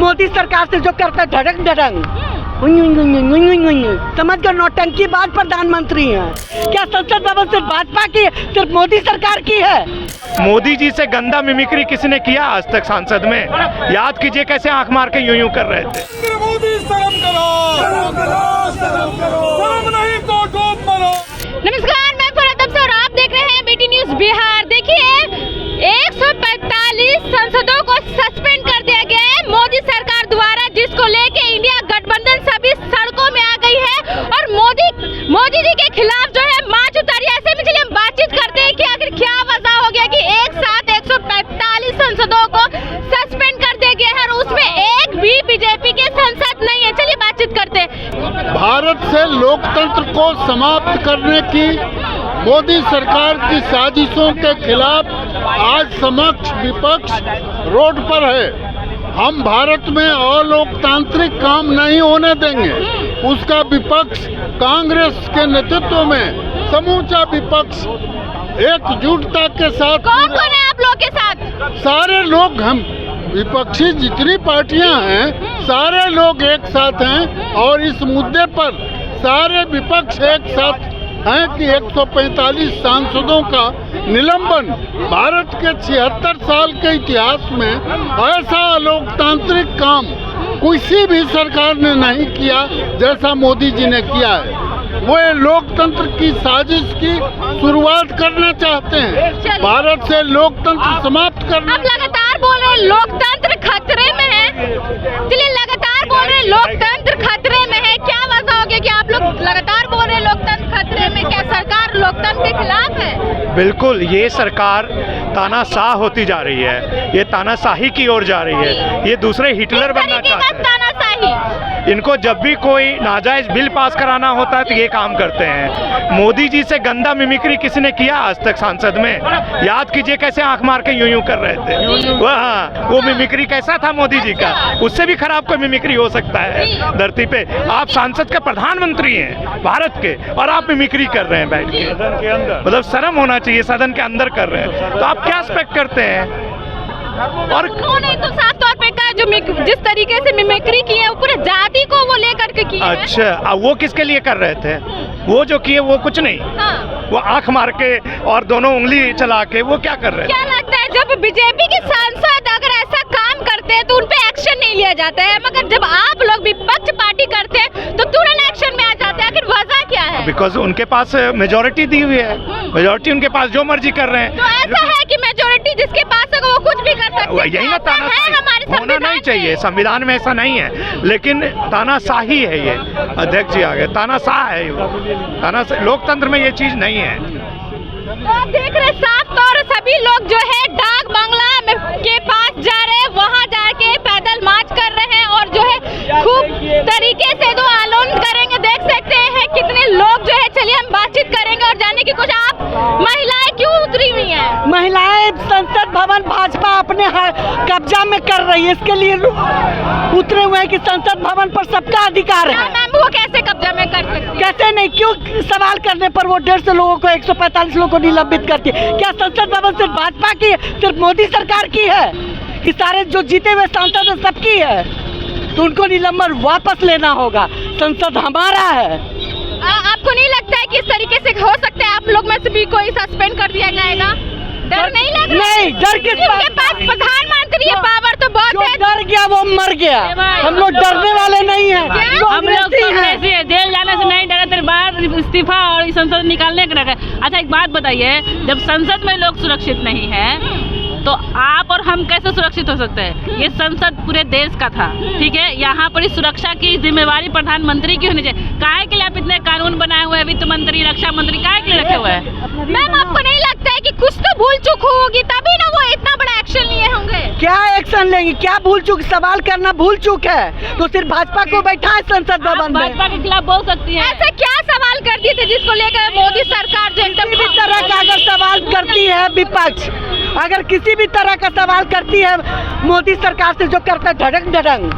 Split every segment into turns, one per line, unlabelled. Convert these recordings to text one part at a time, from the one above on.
मोदी सरकार से जो करता है ढड़ंग ढड़ंग, समझ कर नौटंकी बात प्रधानमंत्री हैं। क्या संसद भवन सिर्फ भाजपा की है, सिर्फ मोदी सरकार की है?
मोदी जी से गंदा मिमिक्री किसी ने किया आज तक संसद में? याद कीजिए कैसे आंख मार के यूं कर रहे थे।
मोदी शर्म करो, शर्म नहीं तो डूब मरो।
नमस्कार, मैं फरहत अफसर और आप देख रहे हैं बीटी न्यूज बिहार। देखिए, 145 सांसदों को सस्पेंड कर दिया गया है मोदी सरकार द्वारा, जिसको लेके इंडिया गठबंधन सभी सड़कों में आ गई है और मोदी जी के खिलाफ जो है मार्च उतारी। ऐसे में चलिए हम बातचीत करते हैं कि आखिर क्या वजह हो गया कि एक साथ 145 सांसदों को सस्पेंड कर दिया गया है और उसमें एक भी बीजेपी के सांसद नहीं है। चलिए बातचीत करते हैं।
भारत से लोकतंत्र को समाप्त करने की मोदी सरकार की साजिशों के खिलाफ आज समक्ष विपक्ष रोड पर है। हम भारत में अलोकतांत्रिक काम नहीं होने देंगे। उसका विपक्ष कांग्रेस के नेतृत्व में समूचा विपक्ष एकजुटता के साथ।
कौन कौन है आप लोग के साथ?
सारे लोग, हम विपक्षी जितनी पार्टियां हैं सारे लोग एक साथ हैं और इस मुद्दे पर सारे विपक्ष एक साथ हैं कि 145 सांसदों का निलंबन भारत के 76 साल के इतिहास में ऐसा लोकतांत्रिक काम किसी भी सरकार ने नहीं किया जैसा मोदी जी ने किया है। वो लोकतंत्र की साजिश की शुरुआत करना चाहते हैं, भारत से लोकतंत्र समाप्त करना।
आप लगातार बोल रहे हैं लोकतंत्र खतरे में है। चलिए, लगातार बोल रहे हैं लोकतंत्र खतरे में है। क्या वजह हो गया कि आप लोग लगातार बोल रहे हैं लोकतंत्र खतरे में? क्या सरकार लोकतंत्र के खिलाफ है?
बिल्कुल, ये सरकार तानाशाह होती जा रही है, ये तानाशाही की ओर जा रही है। ये दूसरे हिटलर बनना चाहते हैं।
तानाशाही।
इनको जब भी कोई नाजायज बिल पास कराना होता है तो ये काम करते हैं। मोदी जी से गंदा मिमिक्री किसी ने किया आज तक संसद में? याद कीजिए कैसे आंख मार के यूं कर रहे थे। वो मिमिक्री कैसा था मोदी जी का? उससे भी खराब कोई मिमिक्री हो सकता है धरती पे? आप सांसद के प्रधानमंत्री हैं भारत के और आप मिमिक्री कर रहे हैं बैठ के सदन के अंदर। मतलब शर्म होना चाहिए, सदन के अंदर कर रहे हैं तो आप क्या एक्सपेक्ट करते हैं? और
उन्होंने तो साफ तौर पे कहा जो जिस तरीके से मिमिक्री की है वो पूरे जाति को वो लेकर के की है।
अच्छा, अब वो किसके लिए कर रहे थे? वो जो किए वो कुछ नहीं।
हाँ।
वो आंख मार के और दोनों उंगली चला के वो क्या कर रहे थे?
क्या लगता है जब बीजेपी के सांसद अगर ऐसा काम करते हैं तो उन पे एक्शन नहीं लिया जाता है, मगर जब आप लोग विपक्ष पार्टी करते हैं तो तुरंत एक्शन में आ जाते हैं? आखिर वजह क्या है?
बिकॉज उनके पास मेजोरिटी दी हुई है, मेजोरिटी उनके पास जो मर्जी कर रहे हैं।
तो ऐसा है कि मेजोरिटी जिसके पास है वो कुछ भी कर सकते हैं?
यही ना तानाशाही होना नहीं चाहिए, संविधान में ऐसा नहीं है, लेकिन तानाशाही है ये। अध्यक्ष जी आ गए, तानाशाह है वो, तानाशाह। लोकतंत्र में ये चीज नहीं है।
तो आप देख रहे हैं साफ तौर सभी लोग जो है डाक बंगला के पास जा रहे हैं, वहां जाके पैदल मार्च कर रहे हैं और जो है खूब तरीके से दो आंदोलन करेंगे। देख सकते हैं कितने लोग जो है। चलिए हम बातचीत करेंगे और जानने की कुछ। आप महिलाएं क्यों उतरी हुई हैं?
महिलाएं संसद भवन भाजपा अपने कब्जा में कर रही है, इसके लिए उतरे हुए हैं कि संसद भवन पर सबका अधिकार है।
मैम, वो कैसे कब्जा में कर सकते हैं?
कैसे नहीं, क्यों सवाल करने पर वो 150 लोगों को 145 लोगों को निलंबित करती है? क्या संसद भवन सिर्फ भाजपा की है, सिर्फ मोदी सरकार की है? कि सारे जो जीते हुए सांसद है सबकी है? तो उनको निलंबन वापस लेना होगा। संसद हमारा है।
आपको नहीं लगता है कि इस तरीके से हो सकता है आप लोग में से भी कोई सस्पेंड कर दिया जाएगा? डर नहीं लग रहा?
नहीं, डर किस बात?
उनके पास प्रधानमंत्री है, पावर तो बहुत है।
डर गया वो मर गया। हम लोग डरने वाले नहीं हैं।
हम लोग जेल जाने से नहीं डरे, तेरे बाहर इस्तीफा और संसद निकालने का डर। अच्छा, एक बात बताइए, जब संसद में लोग सुरक्षित नहीं है तो आप और हम कैसे सुरक्षित हो सकते हैं? ये संसद पूरे देश का था, ठीक है? यहाँ पर इस सुरक्षा की जिम्मेवारी प्रधानमंत्री की होनी चाहिए। काहे के लिए आप इतने कानून बनाए हुए हैं, वित्त मंत्री, रक्षा मंत्री, काहे के लिए रखे हुए हैं?
मैम, आपको नहीं लगता है कि कुछ तो भूल चूक होगी तभी ना वो इतना बड़ा एक्शन लिए होंगे?
क्या एक्शन लेंगे? क्या भूल चूक? सवाल करना भूल चूक है तो सिर्फ भाजपा को बैठा है संसद भवन में।
भाजपा के खिलाफ बोल सकती है।
ऐसे क्या सवाल कर दिए थे जिसको लेकर मोदी सरकार जो एकदम
किसी भी तरह का अगर सवाल करती है विपक्ष, अगर किसी भी तरह का सवाल करती है मोदी सरकार से जो करता है ढड़ंग ढड़ंग,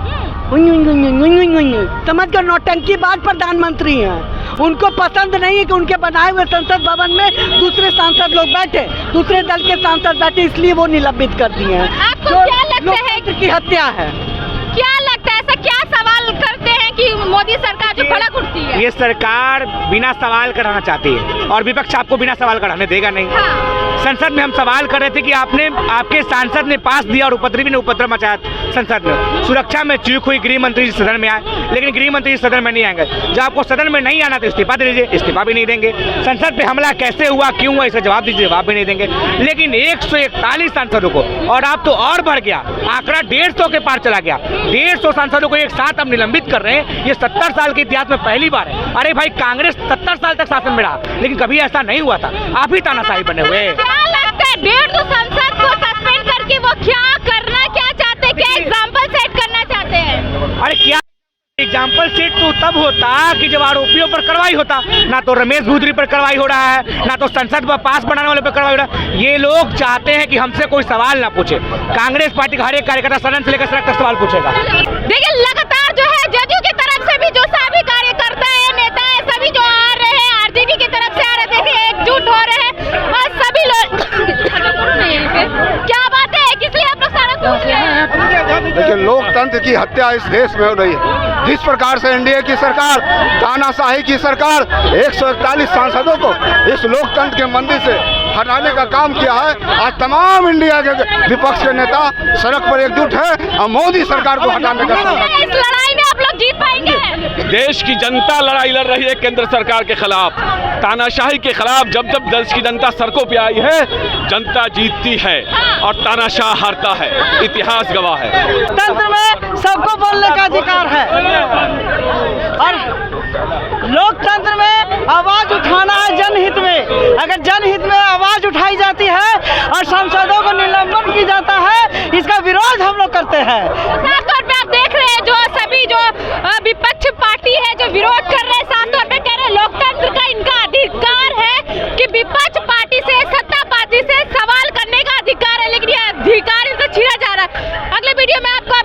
समझ कर नौटंकी बात प्रधानमंत्री हैं। उनको पसंद नहीं है कि उनके बनाए हुए संसद भवन में दूसरे सांसद लोग बैठे, दूसरे दल के सांसद बैठे, इसलिए वो निलंबित कर दिए हैं।
आपको क्या लगता है
की हत्या है?
क्या मोदी सरकार जो भड़क उठती है।
ये सरकार बिना सवाल कराना चाहती है और विपक्ष आपको बिना सवाल कराने देगा नहीं।
हाँ।
संसद में हम सवाल कर रहे थे कि आपके सांसद ने पास दिया और उपद्रवी ने उपद्रव मचाया संसद में। सुरक्षा में चूक हुई, गृह मंत्री जी सदन में आए, लेकिन गृह मंत्री जी सदन में नहीं आएंगे। जब आपको सदन में नहीं आना तो इस्तीफा दे दीजिए, इस्तीफा भी नहीं देंगे। संसद पे हमला कैसे हुआ, क्यों हुआ, इसका जवाब दीजिए, जवाब भी नहीं देंगे। लेकिन 141 सांसदों को, और आप तो और बढ़ गया, आंकड़ा 150 के पार चला गया। 150 सांसदों को एक साथ अब निलंबित कर रहे हैं। ये 70 साल के इतिहास में पहली बार है। अरे भाई, कांग्रेस 70 साल तक शासन में रहा, लेकिन कभी ऐसा नहीं हुआ था। आप ही तानाशाही बने हुए।
क्या लगता है 150 संसद को सस्पेंड करके वो क्या चाहते हैं, क्या एग्जाम्पल सेट करना चाहते हैं?
अरे क्या एग्जाम्पल सेट तो तब होता कि जब आरोपियों पर कार्रवाई होता। ना तो रमेश भूदरी पर कार्रवाई हो रहा है, ना तो संसद में पास बनाने वाले पर कार्रवाई हो रहा है। ये लोग चाहते हैं कि हमसे कोई सवाल ना पूछे। कांग्रेस पार्टी का हर एक कार्यकर्ता सदन से लेकर सड़क तक सवाल पूछेगा।
देखिए, लगातार जो है जदयू की तरफ से भी जो सभी कार्यकर्ता है, नेता है, सभी जो आ रहे हैं, आरजेडी की तरफ से आ रहे, देखिए एकजुट हो रहे हैं और सभी लोग क्या बात है, किस लिए आप लोग सारा पूछ रहे हैं?
देखिए, लोकतंत्र की हत्या इस देश में हो रही है। जिस प्रकार से एनडीए की सरकार, तानाशाही की सरकार 141 सांसदों को इस लोकतंत्र के मंदिर से हटाने का काम किया है, आज तमाम इंडिया के विपक्ष के नेता सड़क पर एकजुट है और मोदी सरकार को हटाने का काम।
इस लड़ाई में आप लोग जीत पाएंगे?
देश की जनता लड़ाई लड़ रही है केंद्र सरकार के खिलाफ, तानाशाही के खिलाफ। जब जब देश की जनता सड़कों पे आई है, जनता जीतती है और तानाशाह हारता है। इतिहास गवाह है।
तंत्र में सबको बोलने का अधिकार है और लोकतंत्र में आवाज उठाना है जनहित में। अगर जनहित में आवाज उठाई जाती है और सांसदों को निलंबन की जाता है, इसका विरोध हम लोग करते हैं।
साफ तौर पे आप देख रहे हैं जो सभी जो विपक्ष पार्टी है जो विरोध कर रहे हैं, साफ तौर पे कह रहे हैं लोकतंत्र का इनका अधिकार है कि विपक्ष पार्टी से, सत्ता पार्टी से सवाल करने का अधिकार है, लेकिन ये अधिकार इनसे छीना जा रहा है। अगले वीडियो में आपको